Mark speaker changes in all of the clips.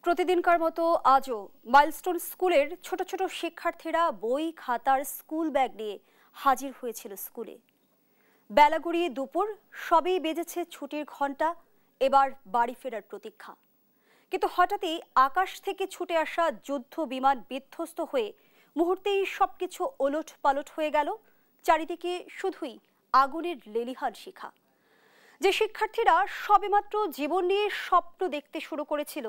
Speaker 1: প্রতিদিনকার মতো আজও মাইলস্টোন স্কুলের ছোট ছোট শিক্ষার্থীরা বই খাতার স্কুল ব্যাগ নিয়ে হাজির হয়েছিল স্কুলে। বেলা গড়িয়ে দুপুর, সবেই বেজেছে ছুটির ঘন্টা, এবার বাড়ি ফেরার প্রতীক্ষা। কিন্তু হঠাৎই আকাশ থেকে ছুটে আসা যুদ্ধ বিমান বিধ্বস্ত হয়ে মুহূর্তেই সবকিছু ওলট পালট হয়ে গেল। চারিদিকে শুধুই আগুনের লেলিহান শিখা। যে শিক্ষার্থীরা সবেমাত্র জীবন নিয়ে স্বপ্ন দেখতে শুরু করেছিল,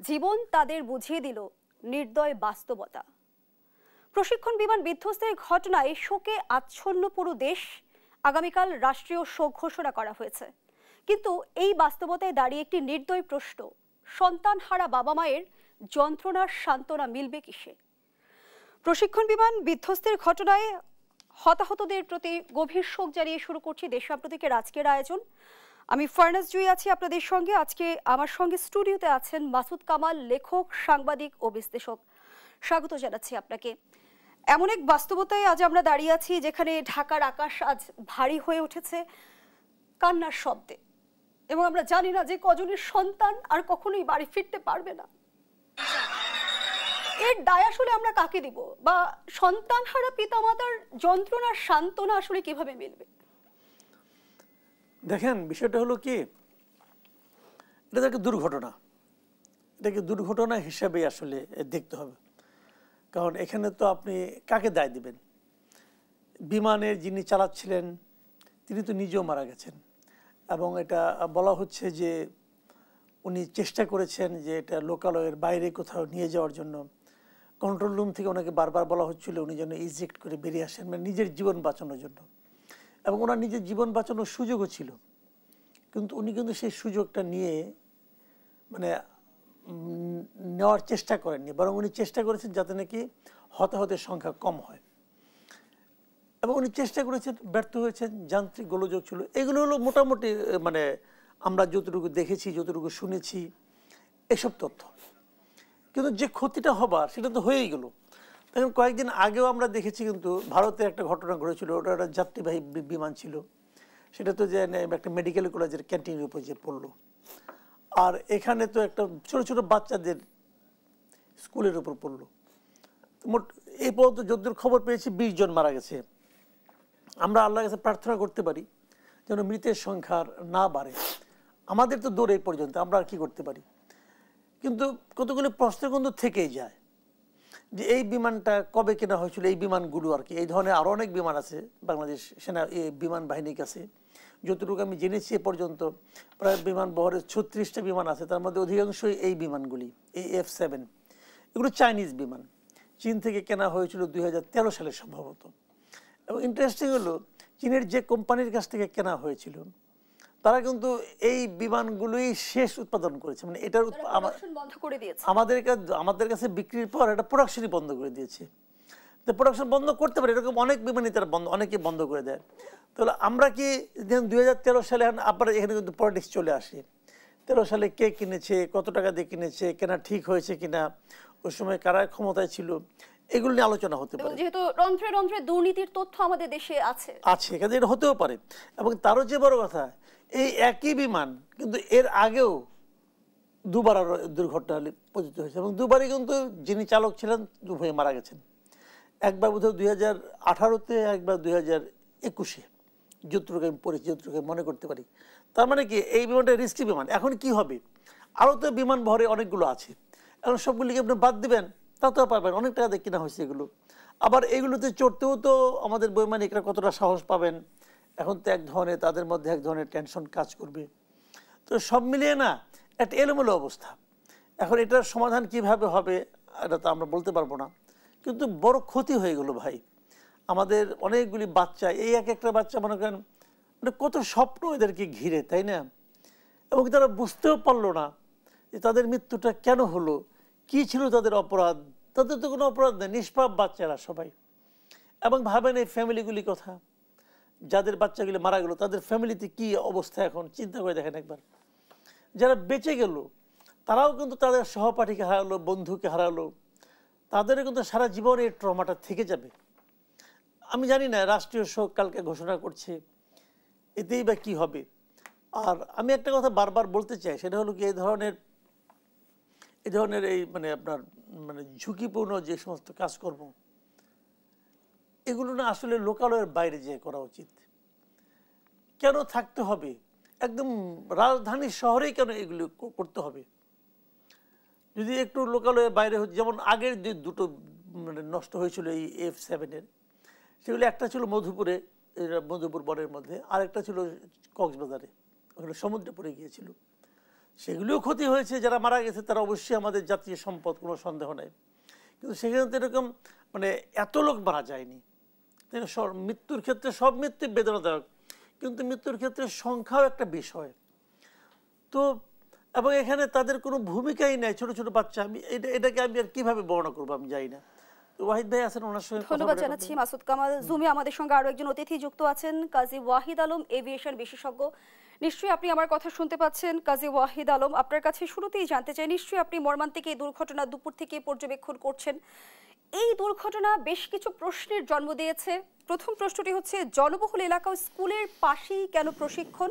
Speaker 1: জীবন তাদের বুঝিয়ে দিল নির্দয় বাস্তবতা। প্রশিক্ষণ বিমান বিধ্বস্তের ঘটনায় শোকে আচ্ছন্ন পুরো দেশ। আগামীকাল রাষ্ট্রীয় শোক ঘোষণা করা হয়েছে। কিন্তু এই বাস্তবতায় দাঁড়িয়ে একটি নির্দয় প্রশ্ন: সন্তানহারা বাবা মায়ের যন্ত্রণার সান্ত্বনা মিলবে কিসে? প্রশিক্ষণ বিমান বিধ্বস্তের ঘটনায় হতাহতদের প্রতি গভীর শোক জানিয়ে শুরু করছি দেশাপ্রতীকের আজকের আয়োজন। আমি ফারনাজ জুই আছি আপনাদের সঙ্গে। আজকে আমার সঙ্গে স্টুডিওতে আছেন মাসুদ কামাল, লেখক, সাংবাদিক ও বিশ্লেষক। স্বাগত জানাচ্ছি আপনাকে। এমন এক বাস্তবতায় আজ আমরা দাঁড়িয়ে আছি যেখানে ঢাকার আকাশ আজ ভারী হয়ে উঠেছে কান্নার শব্দে, এবং আমরা জানি না যে কজনের সন্তান আর কখনোই বাড়ি ফিরতে পারবে না। এর দায় আসলে আমরা কাকে দিব, বা সন্তানহারা পিতামাতার যন্ত্রণার সান্ত্বনা আসলে কিভাবে মিলবে?
Speaker 2: দেখেন, বিষয়টা হলো কি, এটা একটা দুর্ঘটনা। এটাকে দুর্ঘটনা হিসাবে আসলে দেখতে হবে। কারণ এখানে তো আপনি কাকে দায় দিবেন? বিমানের যিনি চালাচ্ছিলেন তিনি তো নিজেও মারা গেছেন, এবং এটা বলা হচ্ছে যে উনি চেষ্টা করেছেন যে এটা লোকালয়ের বাইরে কোথাও নিয়ে যাওয়ার জন্য। কন্ট্রোল রুম থেকে ওনাকে বারবার বলা হচ্ছিল উনি যেন ইজেক্ট করে বেরিয়ে আসেন, মানে নিজের জীবন বাঁচানোর জন্য। এবং ওনার নিজের জীবন বাঁচানোর সুযোগও ছিল, কিন্তু উনি কিন্তু সেই সুযোগটা নিয়ে মানে নেওয়ার চেষ্টা করেননি, বরং উনি চেষ্টা করেছেন যাতে নাকি হতাহতের সংখ্যা কম হয়। এবং উনি চেষ্টা করেছেন, ব্যর্থ হয়েছেন, যান্ত্রিক গোলযোগ ছিল। এগুলো হলো মোটামুটি মানে আমরা যতটুকু দেখেছি, যতটুকু শুনেছি, এসব তথ্য। কিন্তু যে ক্ষতিটা হবার সেটা তো হয়েই গেল। দেখুন, কয়েকদিন আগেও আমরা দেখেছি কিন্তু ভারতে একটা ঘটনা ঘটেছিল। ওটা একটা যাত্রীবাহী বিমান ছিল। সেটা তো যে একটা মেডিকেল কলেজের ক্যান্টিনের উপর যে পড়লো। আর এখানে তো একটা ছোট ছোট বাচ্চাদের স্কুলের উপর পড়লো। মোট এই পর্যন্ত যদ্দূর খবর পেয়েছি 20 জন মারা গেছে। আমরা আল্লাহর কাছে প্রার্থনা করতে পারি যেন মৃতের সংখ্যা না বাড়ে। আমাদের তো দৌড় এই পর্যন্ত, আমরা আর কি করতে পারি? কিন্তু কতগুলো প্রশ্ন কিন্তু থেকেই যায় যে এই বিমানটা কবে কেনা হয়েছিল, এই বিমানগুলো আর কি। এই ধরনের আরও অনেক বিমান আছে বাংলাদেশ সেনা বিমান বাহিনীর কাছে। যতটুকু আমি জেনেছি এ পর্যন্ত প্রায় বিমান বহরের 36টা বিমান আছে, তার মধ্যে অধিকাংশই এই বিমানগুলি, এই F-7। এগুলো চাইনিজ বিমান, চীন থেকে কেনা হয়েছিল 2013 সালে সম্ভবত। এবং ইন্টারেস্টিং হলো, চীনের যে কোম্পানির কাছ থেকে কেনা হয়েছিল তারা কিন্তু এই বিমানগুলোই শেষ উৎপাদন করেছে। মানে এটার আমাদের কাছে বিক্রির পর এটা প্রোডাকশনই বন্ধ করে দিয়েছে। তো প্রোডাকশন বন্ধ করতে পারে, এরকম অনেক বিমানই তারা অনেকে বন্ধ করে দেয়। তাহলে আমরা কি 2013 সালে আবার এখানে কিন্তু পলিটিক্স চলে আসে। 13 সালে কে কিনেছে, কত টাকা দিয়ে কিনেছে, কেনা ঠিক হয়েছে কিনা, ওই সময় কারা ক্ষমতায় ছিল, এগুলো নিয়ে আলোচনা হতে পারে।
Speaker 1: যেহেতু রন্ধ্রে রন্ধ্রে দুর্নীতির তথ্য আমাদের দেশে আছে, এখানে
Speaker 2: এটা হতেও পারে। এবং তারও যে বড় কথা, এই একই বিমান কিন্তু এর আগেও দুবার দুর্ঘটনা পতিত হয়েছে, এবং দুবারই কিন্তু যিনি চালক ছিলেন উভয়ে মারা গেছেন। একবার বোধহয় 2018-তে, একবার 2021-এ, যতটুকু আমি পড়েছি, যতটুকু মনে করতে পারি। তার মানে কি, এই বিমানটা রিস্কি বিমান। এখন কি হবে? আরও তো বিমান বহরে অনেকগুলো আছে, এখন সবগুলিকে আপনি বাদ দিবেন তা তো পারবেন, অনেক টাকা দিয়ে কেনা হয়েছে এগুলো। আবার এগুলোতে চড়তেও তো আমাদের বৈমানিকরা কতটা সাহস পাবেন, এখন তো এক ধরনের তাদের মধ্যে এক ধরনের টেনশন কাজ করবে। তো সব মিলিয়ে না একটা এলোমেলো অবস্থা। এখন এটার সমাধান কিভাবে হবে এটা তো আমরা বলতে পারবো না, কিন্তু বড় ক্ষতি হয়ে গেল ভাই। আমাদের অনেকগুলি বাচ্চা, এই এক একটা বাচ্চা মনে করেন মানে কত স্বপ্ন এদেরকে ঘিরে, তাই না? এবং তারা বুঝতেও পারলো না যে তাদের মৃত্যুটা কেন হলো, কি ছিল তাদের অপরাধ। তাদের তো কোনো অপরাধ নেই, নিষ্পাপ বাচ্চারা সবাই। এবং ভাবেন এই ফ্যামিলিগুলি কথা, যাদের বাচ্চাগুলি মারা গেল তাদের ফ্যামিলিতে কি অবস্থা, এখন চিন্তা করে দেখেন একবার। যারা বেঁচে গেল তারাও কিন্তু তাদের সহপাঠীকে হারালো, বন্ধুকে হারালো, তাদেরও কিন্তু সারা জীবন এই ট্রমাটা থেকে যাবে। আমি জানি না রাষ্ট্রীয় শোক কালকে ঘোষণা করছে, এতেই বা কী হবে। আর আমি একটা কথা বারবার বলতে চাই, সেটা হলো কি, এই ধরনের এই মানে আপনার মানে ঝুঁকিপূর্ণ যে সমস্ত কাজকর্ম, এগুলো না আসলে লোকালয়ের বাইরে যেয়ে করা উচিত। কেন থাকতে হবে একদম রাজধানী শহরেই, কেন এগুলো করতে হবে? যদি একটু লোকালয়ের বাইরে, যেমন আগের যে দুটো মানে নষ্ট হয়েছিল এই F7-এর, সেগুলো একটা ছিল মধুপুরে, মধুপুর বনের মধ্যে, আরেকটা ছিল কক্সবাজারে, ওখানে সমুদ্রে পড়ে গিয়েছিল। সেগুলিও ক্ষতি হয়েছে, যারা মারা গেছে তারা অবশ্যই আমাদের জাতীয় সম্পদ, কোনো সন্দেহ নেই। কিন্তু সেখানে তো এরকম মানে এত লোক মারা যায়নি। মৃত্যুর ক্ষেত্রে সব মৃত্যু বেদনাদায়ক, কিন্তু মৃত্যুর ক্ষেত্রে সংখ্যাও একটা বিষয়। তো এবং এখানে তাদের কোনো ভূমিকাই নাই, ছোট ছোট বাচ্চা। আমি এটাকে আমি আর কিভাবে বর্ণনা করবো আমি জানি না। তো ওয়াহিদ ভাই আছেন, ওনার সঙ্গে
Speaker 1: ধন্যবাদ জানাচ্ছি। মাসুদ কামাল জুমে আমাদের সঙ্গে আরো একজন অতিথি যুক্ত আছেন, কাজী ওয়াহিদ আলম, এভিয়েশন বিশেষজ্ঞ। নিশ্চয়ই আপনি আমার কথা শুনতে পাচ্ছেন। কাজী ওয়াহিদ আলম, আপনার কাছে শুরুতেই জানতে চাই, নিশ্চয়ই আপনি মর্মান্তিক এই দুর্ঘটনা দুপুর থেকে পর্যবেক্ষণ করছেন। এই দুর্ঘটনা বেশ কিছু প্রশ্নের জন্ম দিয়েছে। প্রথম প্রশ্নটি হচ্ছে, জনবহুল এলাকা স্কুলের পাশেই কেন প্রশিক্ষণ,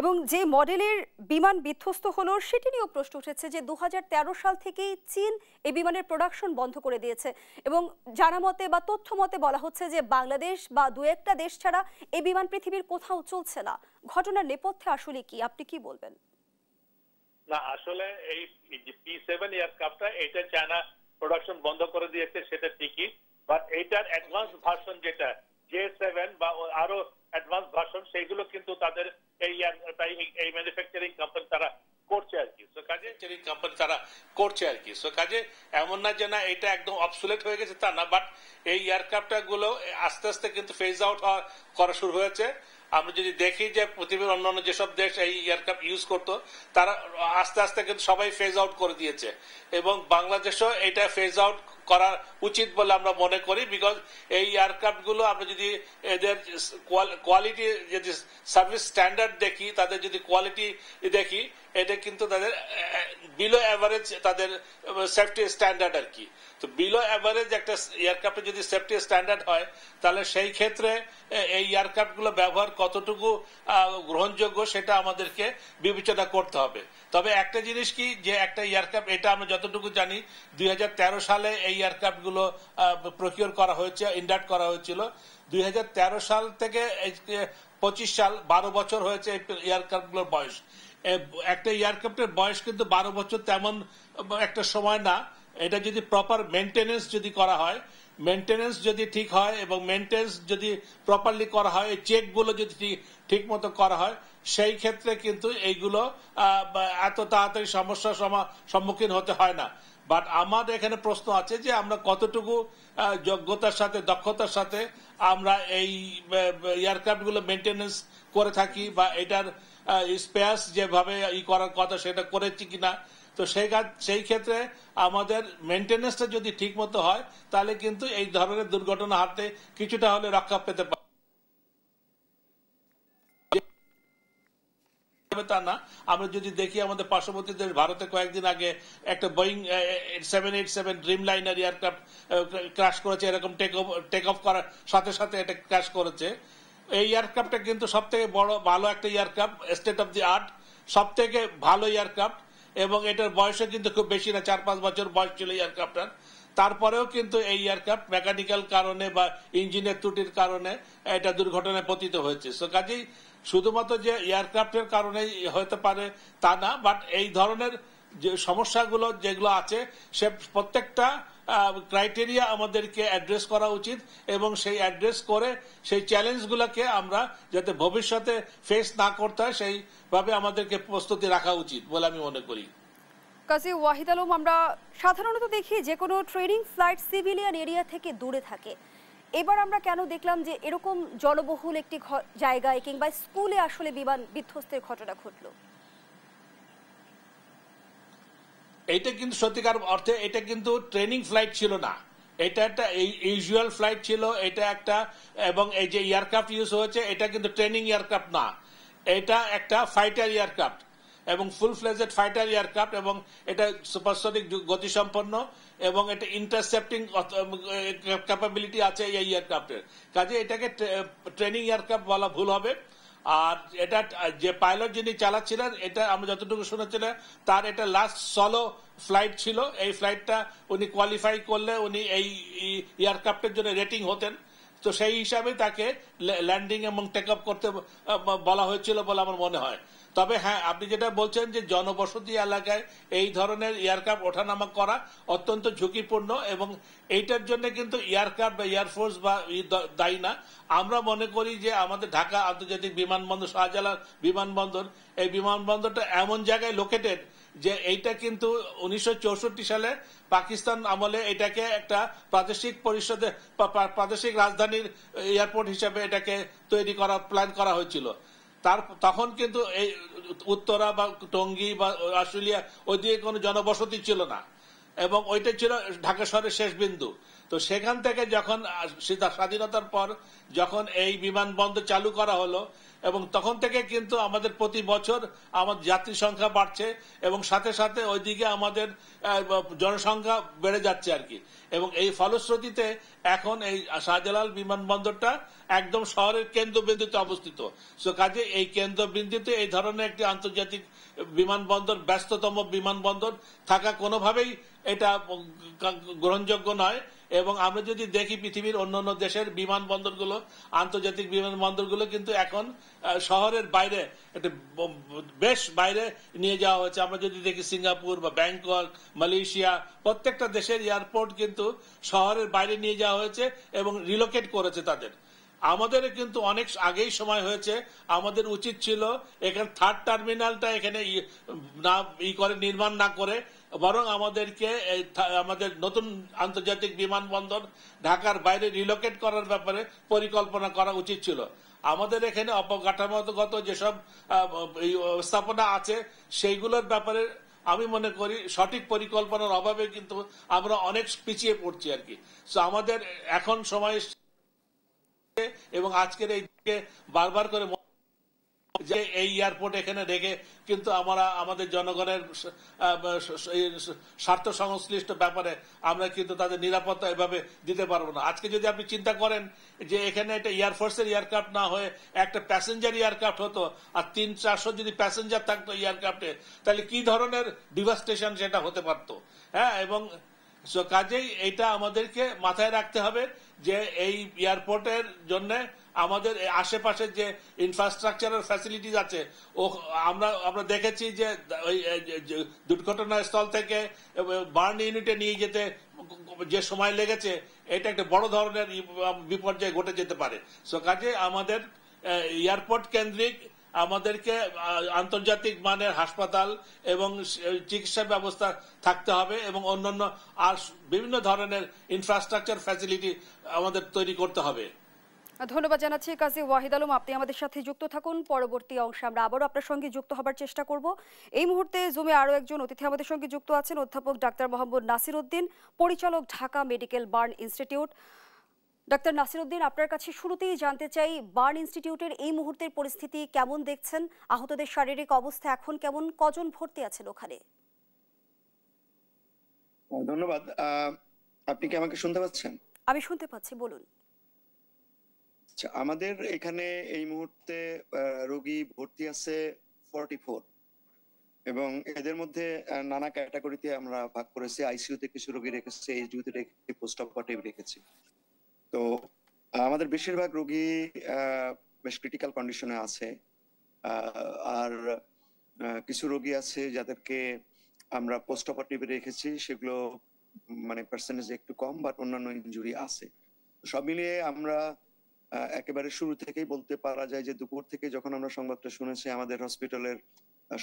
Speaker 1: এবং যে মডেলের বিমান বিধ্বস্ত হলো সেটি নিয়েও প্রশ্ন উঠেছে যে 2013 সাল থেকেই চীন এই বিমানের প্রোডাকশন বন্ধ করে দিয়েছে, এবং জানা মতে বা তথ্য মতে বলা হচ্ছে যে বাংলাদেশ বা দু একটা দেশ ছাড়া এই বিমান পৃথিবীর কোথাও চলছে না। ঘটনার নেপথ্যে আসলে কি, আপনি কি বলবেন?
Speaker 3: না, আসলে এই যে P7 এয়ারক্রাফটটা, এটা চায়না প্রোডাকশন বন্ধ করে দিয়েছে, সেটা ঠিকই। বাট এইটার অ্যাডভান্স ভার্সন যেটা J7 বা আরো অ্যাডভান্স ভার্সন, সেইগুলো কিন্তু তাদের এই ম্যানুফ্যাকচারিং কোম্পানি তারা করছে আর কি। সো কাজে কোম্পানি তারা করছে আর কি। সো কাজে এমন না যে না এটা একদম অবসোলেট হয়ে গেছে, তা না। বাট এই এয়ারক্রাফট গুলো আস্তে আস্তে কিন্তু ফেজ আউট করা শুরু হয়েছে। আমরা যদি দেখি যে পৃথিবীর অন্যান্য যেসব দেশ এই এয়ারক্রাফট ইউজ করতো, তারা আস্তে আস্তে কিন্তু সবাই ফেজ আউট করে দিয়েছে, এবং বাংলাদেশও এটা ফেজ আউট করা উচিত বলে আমরা মনে করি। বিকজ এই এয়ারক্রাফট গুলো আমরা যদি এদের কোয়ালিটি, যদি সার্ভিস স্ট্যান্ডার্ড দেখি, তাদের যদি কোয়ালিটি দেখি, এটা কিন্তু তাদের বিলো অ্যাভারেজ তাদের সেফটি স্ট্যান্ডার্ড আর কি। তো বিলো অ্যাভারেজ একটা এয়ারক্রাফটের যদি সেফটি স্ট্যান্ডার্ড হয়, তাহলে সেই ক্ষেত্রে এই এয়ারক্রাফট গুলো ব্যবহার কতটুকু গ্রহণযোগ্য সেটা আমাদেরকে বিবেচনা করতে হবে। তবে একটা জিনিস কি, যে একটা এয়ারক্রাফট, এটা আমরা যতটুকু জানি 2013 সালে এই এয়ারক্রাফট গুলো প্রকিউর করা হয়েছে, ইন্ডাক্ট করা হয়েছিল। 2013 সাল থেকে 25 সাল, 12 বছর হয়েছে এয়ারক্রাফট গুলোর বয়স। একটা এয়ারক্রাফটের বয়স কিন্তু 12 বছর তেমন একটা সময় না। এটা যদি প্রপার মেনটেনেন্স যদি করা হয়, মেনটেনেন্স যদি ঠিক হয় এবং মেনটেনেন্স যদি প্রপারলি করা হয়, এই চেকগুলো যদি ঠিক মতো করা হয়, সেই ক্ষেত্রে কিন্তু এইগুলো এত তাড়াতাড়ি সমস্যার সম্মুখীন হতে হয় না। বাট আমার এখানে প্রশ্ন আছে যে আমরা কতটুকু যোগ্যতার সাথে, দক্ষতার সাথে আমরা এই এয়ারক্রাফট গুলো মেনটেনেন্স করে থাকি, বা এটার স্পেয়ার্স যেভাবে করার কথা সেটা করেছি কিনা। তো সেই ক্ষেত্রে আমাদের মেনটেনেন্সটা যদি ঠিক মতো হয়, তাহলে কিন্তু এই ধরনের দুর্ঘটনা হাতে কিছুটা হলে রক্ষা পেতে পারে। তা না, আমরা যদি দেখি আমাদের পার্শ্ববর্তী দেশ ভারতে কয়েকদিন আগে একটা Boeing 787 dream liner aircraft crash করেছে। এরকম টেক অফ করার সাথে সাথে এটা ক্র্যাশ করেছে। এই এয়ারক্রাফটটা কিন্তু সব থেকে বড় ভালো একটা aircraft, state of the art, সব থেকে ভালো এয়ারক্রাফট, এবং এটার বয়সও কিন্তু খুব বেশি না, 4-5 বছর বয়স ছিল এয়ারক্রাফটার। তারপরেও কিন্তু এই এয়ারক্রাফট মেকানিক্যাল কারণে বা ইঞ্জিনের ত্রুটির কারণে এটা দুর্ঘটনায় পতিত হয়েছে। সো কাজেই শুধুমাত্র যে এয়ারক্রাফটের কারণে হতে পারে তা না, বাট এই ধরনের যে সমস্যাগুলো যেগুলো আছে, সে প্রত্যেকটা ক্রাইটেরিয়া আমাদেরকে অ্যাড্রেস করা উচিত, এবং সেই অ্যাড্রেস করে সেই চ্যালেঞ্জগুলোকে আমরা যাতে ভবিষ্যতে ফেস না করতে হয়, সেইভাবে আমাদেরকে প্রস্তুতি রাখা উচিত বলে আমি মনে করি।
Speaker 1: কাজী ওয়াহিদ আলম, আমরা সাধারণত দেখি যে কোনো ট্রেনিং ফ্লাইট সিভিলিয়ান এরিয়া থেকে দূরে থাকে। এবার আমরা কেন দেখলাম যে এরকম জনবহুল একটি জায়গায় কিংবা স্কুলে আসলে বিমান বিধ্বস্তের ঘটনা ঘটলো?
Speaker 3: এইটা কিন্তু সত্যিকার অর্থে এটা কিন্তু ট্রেনিং ফ্লাইট ছিল না, এটা একটা ইউজুয়াল ফ্লাইট ছিল। এটা একটা, এবং এই যে এয়ারক্রাফট ইউজ হয়েছে এটা কিন্তু ট্রেনিং এয়ারক্রাফট না, এটা একটা ফাইটার এয়ারক্রাফট, এবং ফুল ফ্লেজেড ফাইটার এয়ারক্রাফট, এবং এটা সুপারসনিক গতিসম্পন্ন, এবং এটা ইন্টারসেপ্টিং ক্যাপাবিলিটি আছে এই এয়ারক্রাফটের। কাজে এটাকে ট্রেনিং এয়ারক্রাফট বলা ভুল হবে।
Speaker 4: আর এটা যে পাইলট যিনি চালাচ্ছিলেন, এটা আমরা যতটুকু শুনেছিলাম তার এটা লাস্ট সলো ফ্লাইট ছিল। এই ফ্লাইটটা উনি কোয়ালিফাই করলে উনি এই এয়ারক্রাফটের জন্য রেটিং হতেন। তো সেই হিসাবে তাকে ল্যান্ডিং এবং টেক অফ করতে বলা হয়েছিল বলে আমার মনে হয়। তবে হ্যাঁ, আপনি যেটা বলছেন যে জনবসতি এলাকায় এই ধরনের এয়ারক্রাফট ওঠানামা করা অত্যন্ত ঝুঁকিপূর্ণ, এবং এইটার জন্য কিন্তু এয়ারক্রাফট বা এয়ারফোর্স বা দায়ী না। আমরা মনে করি যে আমাদের ঢাকা আন্তর্জাতিক বিমানবন্দর, শাহজালাল বিমানবন্দর, এই বিমানবন্দরটা এমন জায়গায় লোকেটেড যে এইটা কিন্তু 1964 সালে পাকিস্তান আমলে এটাকে একটা প্রাদেশিক পরিষদে প্রাদেশিক রাজধানীর এয়ারপোর্ট হিসেবে এটাকে তৈরি করা প্ল্যান করা হয়েছিল। তখন কিন্তু এই উত্তরা বা টঙ্গী বা আশুলিয়া ওইদিকে কোনো জনবসতি ছিল না, এবং ওইটা ছিল ঢাকা শহরের শেষ বিন্দু। তো সেখান থেকে যখন স্বাধীনতার পর যখন এই বিমানবন্দর চালু করা হলো, এবং তখন থেকে কিন্তু আমাদের প্রতি বছর আমাদের যাত্রী সংখ্যা বাড়ছে, এবং সাথে সাথে ওইদিকে আমাদের জনসংখ্যা বেড়ে যাচ্ছে আর কি। এবং এই ফলশ্রুতিতে এখন এই শাহজালাল বিমানবন্দরটা একদম শহরের কেন্দ্রবিন্দুতে অবস্থিত। সো কাজে এই কেন্দ্রবিন্দুতে এই ধরনের একটি আন্তর্জাতিক বিমানবন্দর, ব্যস্ততম বিমানবন্দর থাকা কোনোভাবেই এটা গ্রহণযোগ্য নয়। এবং আমরা যদি দেখি পৃথিবীর অন্যান্য দেশের বিমানবন্দরগুলো, আন্তর্জাতিক বিমানবন্দরগুলো কিন্তু এখন শহরের বাইরে, একটা বেশ বাইরে নিয়ে যাওয়া হয়েছে। আমরা যদি দেখি সিঙ্গাপুর বা ব্যাংকক, মালয়েশিয়া, প্রত্যেকটা দেশের এয়ারপোর্ট কিন্তু শহরের বাইরে নিয়ে যাওয়া হয়েছে এবং রিলোকেট করেছে তাদের। আমাদের কিন্তু অনেক আগেই সময় হয়েছে, আমাদের উচিত ছিল এখানে থার্ড টার্মিনালটা এখানে নির্মাণ না করে, বরং আমাদেরকে আমাদের নতুন আন্তর্জাতিক বিমানবন্দর ঢাকার বাইরে রিলোকেট করার ব্যাপারে পরিকল্পনা করা উচিত ছিল। আমাদের এখানে অবকাঠামোগত যেসব স্থাপনা আছে সেইগুলোর ব্যাপারে আমি মনে করি সঠিক পরিকল্পনার অভাবে কিন্তু আমরা অনেক পিছিয়ে পড়ছি আর কি। সো আমাদের এখন সময়, এবং আজকের এই বারবার করে যে এই এয়ারপোর্ট এখানে রেখে কিন্তু আমরা আমাদের জনগণের স্বার্থ সংশ্লিষ্ট ব্যাপারে আমরা কিন্তু তাদের নিরাপত্তা এভাবে দিতে পারবো না। আজকে যদি আপনি চিন্তা করেন যে এখানে একটা এয়ারফোর্সের এয়ারক্রাফট না হয়ে একটা প্যাসেঞ্জার এয়ারক্রাফট হতো, আর 300-400 যদি প্যাসেঞ্জার থাকতো এয়ারক্রাফটে, তাহলে কি ধরনের ডিভাস্টেশন সেটা হতে পারতো। হ্যাঁ, এবং কাজেই এটা আমাদেরকে মাথায় রাখতে হবে যে এই এয়ারপোর্টের জন্য আমাদের আশেপাশের যে ইনফ্রাস্ট্রাকচারাল ফ্যাসিলিটিস আছে, আমরা দেখেছি যে ওই দুর্ঘটনাস্থল থেকে বার্ন ইউনিটে নিয়ে যেতে যে সময় লেগেছে, এটা একটা বড় ধরনের বিপর্যয় ঘটে যেতে পারে। সো কাজে আমাদের এয়ারপোর্ট কেন্দ্রিক আমাদেরকে আন্তর্জাতিক মানের হাসপাতাল এবং চিকিৎসা ব্যবস্থা থাকতে হবে, এবং অন্যান্য আর বিভিন্ন ধরনের ইনফ্রাস্ট্রাকচার ফ্যাসিলিটি আমাদের তৈরি করতে হবে।
Speaker 1: ধন্যবাদ জানাচ্ছি কাজী ওয়াহিদ আলম, আপনি আমাদের সাথে যুক্ত থাকুন। পরবর্তী অংশে আমরা আবারও আপনার সঙ্গে যুক্ত হবার চেষ্টা করব। এই মুহূর্তে জুমে আরও একজন অতিথি আমাদের সঙ্গে যুক্ত আছেন, অধ্যাপক ডাক্তার মোহাম্মদ নাসির উদ্দিন, পরিচালক Dhaka medical burn institute. Doctor Nasir Uddin, আপনার কাছে শুরুতেই জানতে চাই, বার্ন ইনস্টিটিউটের এই মুহূর্তের পরিস্থিতি কেমন দেখছেন? আহতদের শারীরিক অবস্থা এখন কেমন? কজন ভর্তি আছেন ওখানে?
Speaker 5: ধন্যবাদ। আপনি কি আমাকে শুনতে পাচ্ছেন?
Speaker 1: আমি শুনতে পাচ্ছি, বলুন।
Speaker 5: আচ্ছা, আমাদের এখানে এই মুহূর্তে রোগী ভর্তি আছে 44, এবং এদের মধ্যে নানা ক্যাটাগরিতে আমরা ভাগ করেছি। আইসিইউতে কিছু রোগী রেখেছি, এইচডিইউতে রেখেছি, পোস্ট অপারেটিভ রেখেছি। তো আমাদের বেশিরভাগ রোগী বেশ ক্রিটিক্যাল কন্ডিশনে আছে, আর কিছু রোগী আছে যাদেরকে আমরা পোস্ট অপারেটিভে রেখেছি, সেগুলো মানে পার্সেন্টেজ একটু কম, বাট অন্যান্য ইনজুরি আছে। সব মিলিয়ে আমরা একেবারে শুরু থেকেই বলতে পারা যায় যে দুপুর থেকে যখন আমরা সংবাদটা শুনেছি, আমাদের হসপিটালের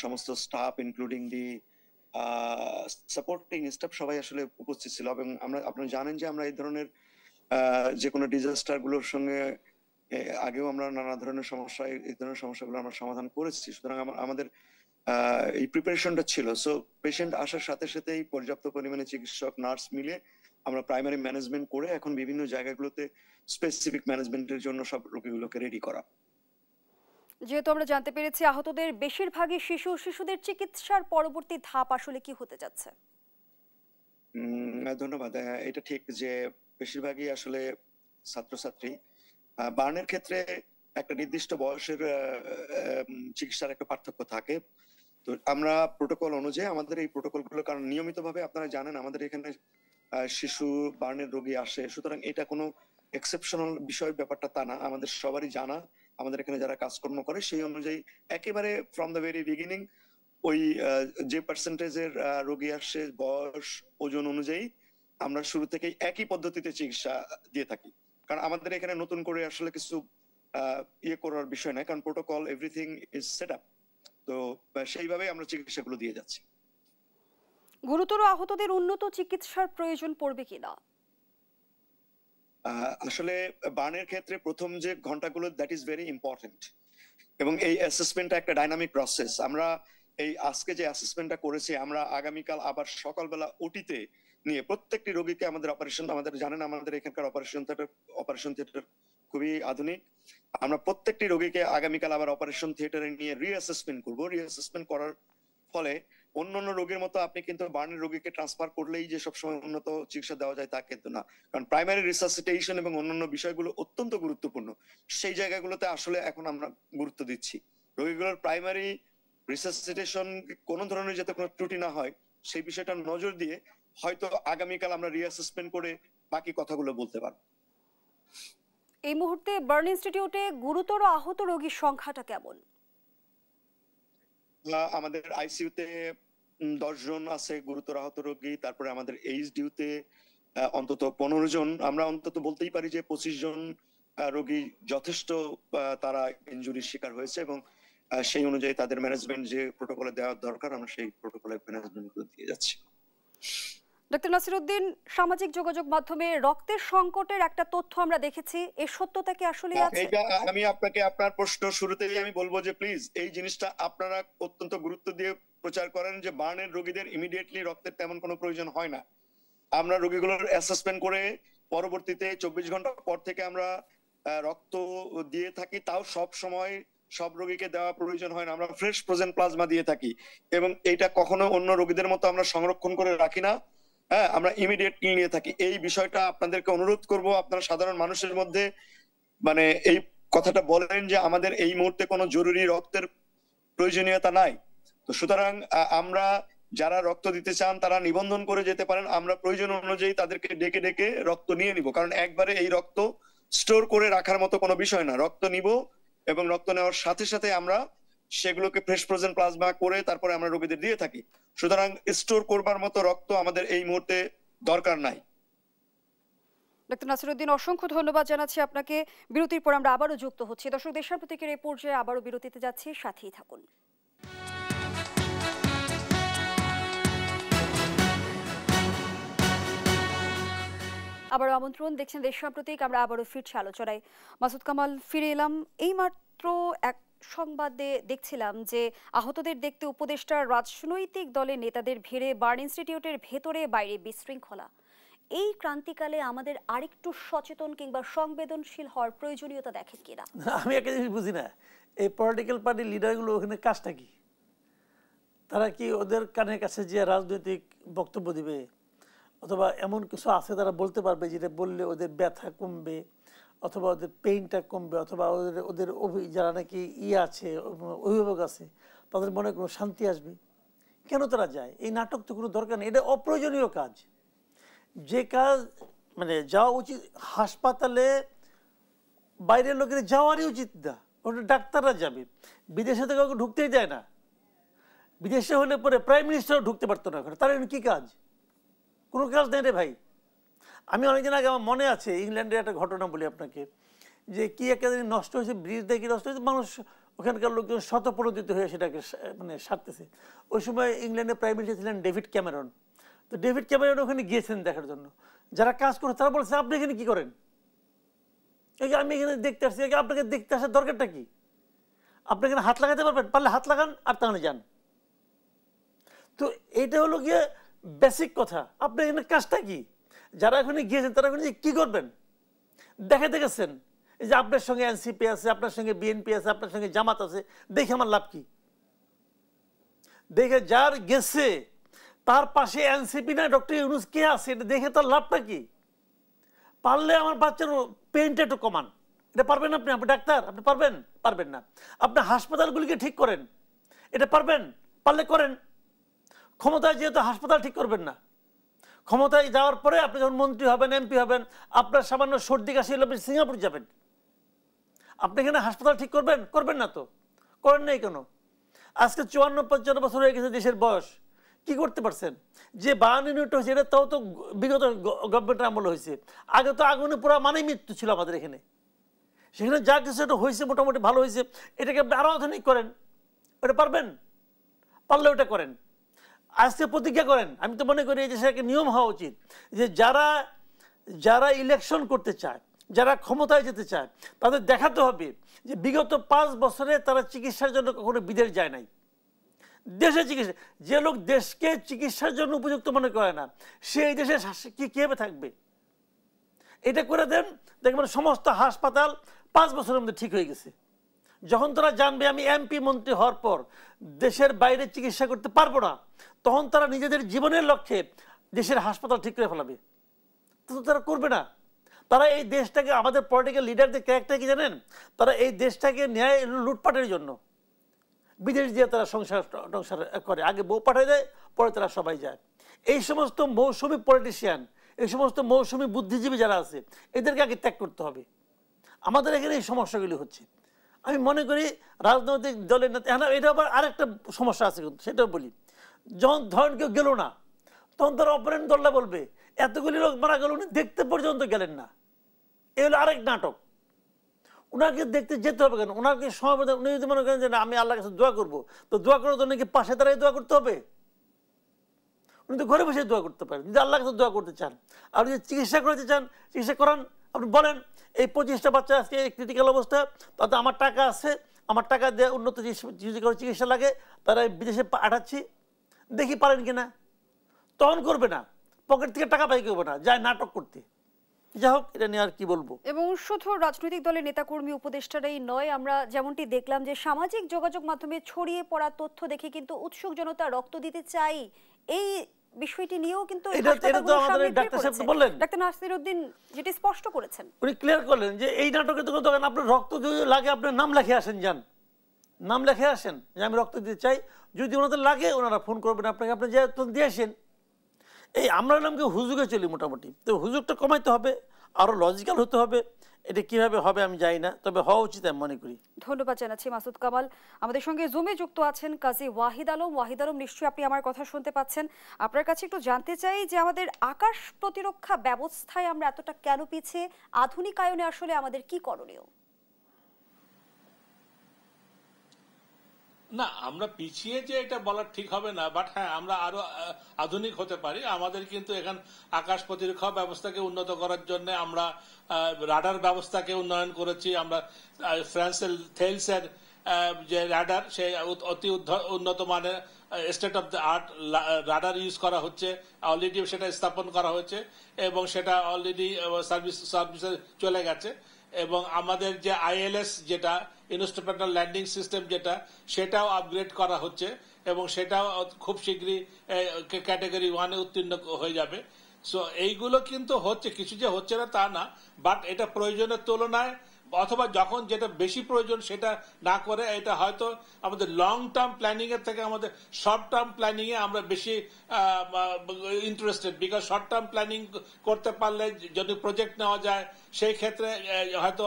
Speaker 5: সমস্ত স্টাফ ইনক্লুডিং দি সাপোর্টিং স্টাফ সবাই আসলে উপস্থিত ছিল। এবং আপনি জানেন যে আমরা এই ধরনের যে কোনো ডিজাস্টার গুলোর সঙ্গে আগেও আমরা নানা ধরনের সমস্যা, এই ধরনের সমস্যাগুলো আমরা সমাধান করেছি। সুতরাং আমাদের এই প্রিপারেশনটা ছিল। সো পেশেন্ট আসার সাথে সাথেই পর্যাপ্ত পরিমাণে চিকিৎসক, নার্স মিলে আমরা প্রাইমারি ম্যানেজমেন্ট করে এখন বিভিন্ন জায়গাগুলোতে স্পেসিফিক ম্যানেজমেন্টের জন্য সব রোগীগুলোকে রেডি করা।
Speaker 1: যেহেতু আমরা জানতে পেরেছি আহতদের বেশিরভাগই শিশুদের চিকিৎসার পরবর্তী ধাপ আসলে কি হতে যাচ্ছে?
Speaker 5: ধন্যবাদ। এটা ঠিক যে বেশিরভাগই আসলে ছাত্রছাত্রী। বার্নের ক্ষেত্রে একটা নির্দিষ্ট বয়সের চিকিৎসার একটা পার্থক্য থাকে। তো আমরা প্রোটোকল অনুযায়ী আমাদের এই প্রোটোকলগুলো, কারণ নিয়মিতভাবে আপনারা জানেন আমাদের এখানে শিশু বার্নের রোগী আসে, সুতরাং এটা কোনো এক্সেপশনাল বিষয় ব্যাপারটা তা না, আমাদের সবারই জানা। আমাদের এখানে যারা কাজকর্ম করে সেই অনুযায়ী একেবারে ফ্রম দ্য ভেরি বিগিনিং ওই যে পার্সেন্টেজের রোগী আসে বয়স ওজন অনুযায়ী আমরা শুরু থেকেই একই পদ্ধতিতে চিকিৎসা দিয়ে থাকি। কারণ আমাদের এখানে নতুন করে আসলে কিছু ইয়ে করার বিষয় নাই, কারণ protocol everything is set up. তো সেইভাবে আমরা চিকিৎসাগুলো দিয়ে যাচ্ছি।
Speaker 1: গুরুতর আহতদের উন্নত চিকিৎসার প্রয়োজন পড়বে কিনা?
Speaker 5: আসলে বার্নের ক্ষেত্রে প্রথম যে ঘন্টাগুলো দ্যাট ইজ ভেরি ইম্পর্টেন্ট, এবং এই অ্যাসেসমেন্টটা একটা ডাইনামিক প্রসেস। আমরা এই আজকে যে অ্যাসেসমেন্টটা করেছি, আমরা আগামীকাল আবার সকালবেলা ওটিতে নিয়ে প্রত্যেকটি রোগীকে আমাদের অপারেশন, আমাদের জানেন আমাদের এখানকার অপারেশন থিয়েটার খুবই আধুনিক। আমরা প্রত্যেকটি রোগীকে আগামীকাল আবার অপারেশন থিয়েটারে নিয়ে রিঅ্যাসেসমেন্ট করবো। রিঅ্যাসেসমেন্ট করার ফলে অন্যান্য রোগীর মতো আপনি কিন্তু বার্নের রোগীকে ট্রান্সফার করলেই যে সবসময় উন্নত চিকিৎসা দেওয়া যায় তা কিন্তু না, কারণ প্রাইমারি রিসাসিটেশন এবং অন্যান্য বিষয়গুলো অত্যন্ত গুরুত্বপূর্ণ। সেই জায়গাগুলোতে আসলে এখন আমরা গুরুত্ব দিচ্ছি। রোগীগুলোর প্রাইমারি রিসাসিটেশন কোনো ধরনের যাতে কোনো ত্রুটি না হয় সেই বিষয়টা নজর দিয়ে হয়তো আগামীকাল আমরা রিঅ্যাসেসমেন্ট করে বাকি কথাগুলো বলতে পারবো।
Speaker 1: এই মুহূর্তে বার্ন ইনস্টিটিউটে গুরুতর আহত রোগীর সংখ্যাটা কেমন?
Speaker 5: আমাদের আইসিইউতে 10 জন আছে গুরুতর আহত রোগী, তারপরে আমাদের এইচডিইউতে অন্তত 15 জন। আমরা অন্তত বলতেই পারি যে 25 জন রোগী যথেষ্ট তারা ইনজুরির শিকার হয়েছে, এবং সেই অনুযায়ী তাদের ম্যানেজমেন্ট যে প্রোটোকলে দেওয়া দরকার আমরা সেই প্রোটোকলে ম্যানেজমেন্ট করে দিয়ে যাচ্ছি।
Speaker 1: ডক্টর নাসিরউদ্দিন, সামাজিক যোগাযোগ মাধ্যমে রক্তের সংকটের একটা তথ্য আমরা দেখেছি, এর সত্যতা কি আসলে আছে?
Speaker 5: এইটা আমি আপনাকে আপনার প্রশ্ন শুরুতেই আমি বলবো যে প্লিজ এই জিনিসটা আপনারা অত্যন্ত গুরুত্ব দিয়ে প্রচার করেন যে বার্নের রোগীদের ইমিডিয়েটলি রক্তের তেমন কোনো প্রয়োজন হয় না। আমরা রোগীগুলোর অ্যাসেসমেন্ট করে পরবর্তীতে 24 ঘন্টা পর থেকে আমরা রক্ত দিয়ে থাকি, তাও সব সময় সব রোগীকে দেওয়া প্রয়োজন হয় না। আমরা ফ্রেশ ফ্রোজেন প্লাজমা দিয়ে থাকি, এবং এটা কখনো অন্য রোগীদের মতো আমরা সংরক্ষণ করে রাখি না। হ্যাঁ, আমরা ইমিডিয়েটলি নিয়ে থাকি। এই বিষয়টা আপনাদেরকে অনুরোধ করব, আপনারা সাধারণ মানুষের মধ্যে মানে এই কথাটা বলেন যে আমাদের এই মুহূর্তে কোনো জরুরি রক্তের প্রয়োজনীয়তা নাই। তো সুতরাং আমরা যারা রক্ত দিতে চান তারা নিবন্ধন করে যেতে পারেন, আমরা প্রয়োজন অনুযায়ী তাদেরকে ডেকে ডেকে রক্ত নিয়ে নিব, কারণ একবারে এই রক্ত স্টোর করে রাখার মতো কোনো বিষয় না। রক্ত নিব এবং রক্ত নেওয়ার সাথে সাথে আমরা সেগুলোকে ফ্রেশ ফ্রোজেন প্লাজমা করে তারপরে আমরা রোগীদের দিয়ে থাকি। সুতরাং স্টোর করবার মতো রক্ত আমাদের এই মুহূর্তে দরকার নাই।
Speaker 1: ডক্টর নাসিরউদ্দিন, অসংখ্য ধন্যবাদ জানাচ্ছি আপনাকে। বিরতির পর আমরা আবারও যুক্ত হচ্ছি। দর্শক, দেশের প্রতীকের এই পর্যায়ে আবারও বিরতিতে যাচ্ছি, সাথেই থাকুন। আবারও আমন্ত্রণ, দেখছেন দেশের প্রতীক। আমরা আবারও ফিরছি আলোচনায়। মাসুদ কামাল, ফিরে এলাম। এইমাত্র এক সংবাদে দেখছিলাম যে আহতদের দেখতে উপদেষ্টা রাজনৈতিক দলের নেতাদের ভিড়ে বার্ন ইনস্টিটিউটের ভেতরে বাইরে বিশৃঙ্খলা। এই ক্রান্তিকালে আমাদের আরেকটু সচেতন কিংবা সংবেদনশীল হওয়ার প্রয়োজনীয়তা দেখেন কিনা?
Speaker 2: আমি একটা জিনিস বুঝি না, এই পলিটিক্যাল পার্টির লিডারগুলো ওখানে কাজটা কি? তারা কি ওদের কানের কাছে যে রাজনৈতিক বক্তব্য দিবে, অথবা এমন কিছু আছে তারা বলতে পারবে যেটা বললে ওদের ব্যথা কমবে, অথবা ওদের পেইনটা কমবে, অথবা ওদের ওদের যারা নাকি আছে অভিভাবক আছে তাদের মনে কোনো শান্তি আসবে? কেন তারা যায়? এই নাটক তো কোনো দরকার নেই, এটা অপ্রয়োজনীয় কাজ। যে কাজ মানে যাওয়া উচিত হাসপাতালে, বাইরের লোকের যাওয়ারই উচিত না, ওটা ডাক্তাররা যাবে। বিদেশে তো কাউকে ঢুকতেই দেয় না। বিদেশে হলে পরে প্রাইম মিনিস্টারও ঢুকতে পারতো না ওখানে। তার কি কাজ? কোনো কাজ নেই রে ভাই। আমি অনেকদিন আগে আমার মনে আছে ইংল্যান্ডের একটা ঘটনা বলি আপনাকে, যে কি একটা জিনিস নষ্ট হয়েছে, ব্রিজ দেখি নষ্ট হয়েছে, মানুষ ওখানকার লোকজন শতপ্রণোদিত হয়ে সেটাকে মানে সারতেছে। ওই সময় ইংল্যান্ডের প্রাইম মিনিস্টার ছিলেন ডেভিড ক্যামেরন। তো ডেভিড ক্যামেরন ওখানে গিয়েছেন দেখার জন্য। যারা কাজ করে তারা বলছে আপনি এখানে কি করেন? আমি এখানে দেখতে আসছি। আপনাকে দেখতে আসার দরকারটা কি? আপনি এখানে হাত লাগাতে পারবেন, পারলে হাত লাগান আর তাহলে যান। তো এইটা হলো গিয়ে বেসিক কথা। আপনি এখানে কাজটা কি? যারা এখানে গিয়েছেন তারা এখানে কি করবেন? দেখাতে গেছেন এই যে আপনার সঙ্গে এনসিপি আছে, আপনার সঙ্গে বিএনপি আছে, আপনার সঙ্গে জামাত আছে, দেখে আমার লাভ কি? দেখে যার গেছে তার পাশে এনসিপি না ডক্টর ইউনূস কে আছে এটা দেখে তার লাভটা কি? পারলে আমার বাচ্চার পেইনটা একটু কমান, এটা পারবেন আপনি? আপনি ডাক্তার, আপনি পারবেন? পারবেন না। আপনি হাসপাতালগুলিকে ঠিক করেন, এটা পারবেন? পারলে করেন। ক্ষমতায় যেহেতু হাসপাতাল ঠিক করবেন না, ক্ষমতায় যাওয়ার পরে আপনি যখন মন্ত্রী হবেন, এমপি হবেন, আপনার সামান্য সর্দি কাশি হলে আপনি সিঙ্গাপুর যাবেন। আপনি এখানে হাসপাতাল ঠিক করবেন? করবেন না তো। করেন নাই কেন? আজকে 54-55 বছর হয়ে গেছে দেশের বয়স, কি করতে পারছেন? যে 52 ইউনিট হয়েছে এটা তাও তো বিগত গভর্নমেন্টের আমল হয়েছে। আগে তো আগুনে পুরো মানে মৃত্যু ছিল আমাদের এখানে। সেখানে যা কিছু এটা হয়েছে মোটামুটি ভালো হয়েছে, এটাকে আপনি আরো আধুনিক করেন। এটা পারবেন? পারলে ওটা করেন। আজকে প্রতিজ্ঞা করেন। আমি তো মনে করি যে সেটা নিয়ম হওয়া উচিত যে যারা ইলেকশন করতে চায়, যারা ক্ষমতায় যেতে চায়, তাদের দেখাতে হবে যে বিগত 5 বছরে তারা চিকিৎসার জন্য কখনো বিদেশ যায় নাই। দেশে চিকিৎসা, যে লোক দেশকে চিকিৎসার জন্য উপযুক্ত মনে করে না, সে এই দেশে কিভাবে থাকবে? এটা করে দেন, দেখবেন সমস্ত হাসপাতাল 5 বছরের মধ্যে ঠিক হয়ে গেছে। যখন তারা জানবে আমি এমপি মন্ত্রী হওয়ার পর দেশের বাইরে চিকিৎসা করতে পারবো না, তখন তারা নিজেদের জীবনের লক্ষ্যে দেশের হাসপাতাল ঠিক করে ফেলাবে। তো তারা করবে না। তারা এই দেশটাকে, আমাদের পলিটিক্যাল লিডারদের ক্যারেক্টার কি জানেন? তারা এই দেশটাকে ন্যায় লুটপাটের জন্য বিদেশ দিয়ে তারা সংসার করে। আগে বউ পাঠিয়ে দেয়, পরে তারা সবাই যায়। এই সমস্ত মৌসুমী পলিটিশিয়ান, এই সমস্ত মৌসুমী বুদ্ধিজীবী যারা আছে, এদেরকে আগে ত্যাগ করতে হবে। আমাদের এখানে এই সমস্যাগুলি হচ্ছে। আমি মনে করি রাজনৈতিক দলের নেতা, হ্যাঁ এটা আবার আরেকটা সমস্যা আছে, কিন্তু সেটাও বলি। যখন ধরেন কেউ গেল না, তখন তার অপোনেন্ট দলটা বলবে এতগুলি লোক মারা গেল, উনি দেখতে পর্যন্ত গেলেন না। এ হলো আরেক নাটক। ওনাকে দেখতে যেতে হবে কেন? ওনাকে সময়, উনি যদি মনে করেন যে না আমি আল্লাহর কাছে দোয়া করবো, তো দোয়া করার জন্য কি পাশে দাঁড়িয়ে দোয়া করতে হবে? উনি তো ঘরে বসে দোয়া করতে পারেন যদি আল্লাহর কাছে দোয়া করতে চান। আর যদি চিকিৎসা করতে চান, চিকিৎসা করান। আপনি বলেন এই 25টা বাচ্চা আজকে ক্রিটিক্যাল অবস্থা, তাতে আমার টাকা আছে, আমার টাকা দিয়ে উন্নত চিকিৎসা লাগে, তারা বিদেশে পাঠাচ্ছি, দেখি পারেন কিনা। তখন করবে না, পকেট থেকে টাকা পাই করবে না, যায় নাটক করতে। যাই হোক, এটা নিয়ে আর কি বলবো।
Speaker 1: এবং শুধু রাজনৈতিক দলের নেতাকর্মী উপদেষ্টারাই নয়, আমরা যেমনটি দেখলাম যে সামাজিক যোগাযোগ মাধ্যমে ছড়িয়ে পড়া তথ্য দেখে কিন্তু উৎসুক জনতা রক্ত দিতে চাই, এই বিষয়টি নিয়েও কিন্তু ডাক্তার নাসিরউদ্দিন যেটি স্পষ্ট করেছেন,
Speaker 2: উনি ক্লিয়ার করলেন যে এই নাটকে তো আপনার রক্ত যদি লাগে আপনার নাম লেখে আসেন, যান নাম লেখে আসেন যে আমি রক্ত দিতে চাই। যদি ওনাদের লাগে ওনারা ফোন করবেন আপনাকে, আপনি যে দিয়ে আসেন। এই আমরা নামকে হুজুগে চলি মোটামুটি, তো হুজুগটা কমাইতে হবে, আরো লজিক্যাল হতে হবে। এটা কিভাবে হবে আমি জানি না, তবে হওয়া উচিত আমি মনে করি।
Speaker 1: ধন্যবাদ জানাচ্ছি মাসুদ কামাল। আমাদের সঙ্গে জুমে যুক্ত আছেন কাজী ওয়াহিদ আলম। ওয়াহিদ আলম, নিশ্চয়ই আপনি আমার কথা শুনতে পাচ্ছেন। আপনার কাছে একটু জানতে চাই যে আমাদের আকাশ প্রতিরক্ষা ব্যবস্থায় আমরা এতটা কেন পিছিয়ে, আধুনিকায়নে আসলে আমাদের কি করণীয়?
Speaker 4: না, আমরা পিছিয়ে যে এটা বলা ঠিক হবে না, বাট হ্যাঁ আমরা আরো আধুনিক হতে পারি। আমাদের কিন্তু এখান আকাশ প্রতিরক্ষা ব্যবস্থাকে উন্নত করার জন্য আমরা রাডার ব্যবস্থাকে উন্নয়ন করেছি। আমরা ফ্রান্সের থেলসের যে রাডার, সেই অতি উন্নত মানের state of the art radar use করা হচ্ছে, অলরেডি সেটা স্থাপন করা হয়েছে এবং সেটা অলরেডি সার্ভিসে চলে গেছে। এবং আমাদের যে ILS যেটা ইনস্ট্রুমেন্টাল ল্যান্ডিং সিস্টেম যেটা, সেটাও আপগ্রেড করা হচ্ছে এবং সেটাও খুব শীঘ্রই ক্যাটাগরি 1-এ উত্তীর্ণ হয়ে যাবে। সো এইগুলো কিন্তু হচ্ছে, কিছু যে হচ্ছে না তা না, বাট এটা প্রয়োজনের তুলনায় অথবা যখন যেটা বেশি প্রয়োজন সেটা না করে, এটা হয়তো আমাদের লং টার্ম প্ল্যানিং এর থেকে আমাদের শর্ট টার্ম প্ল্যানিং এ আমরা বেশি interested. Because short term planning করতে পারলে যদি প্রজেক্ট নেওয়া যায়, সেই ক্ষেত্রে হয়তো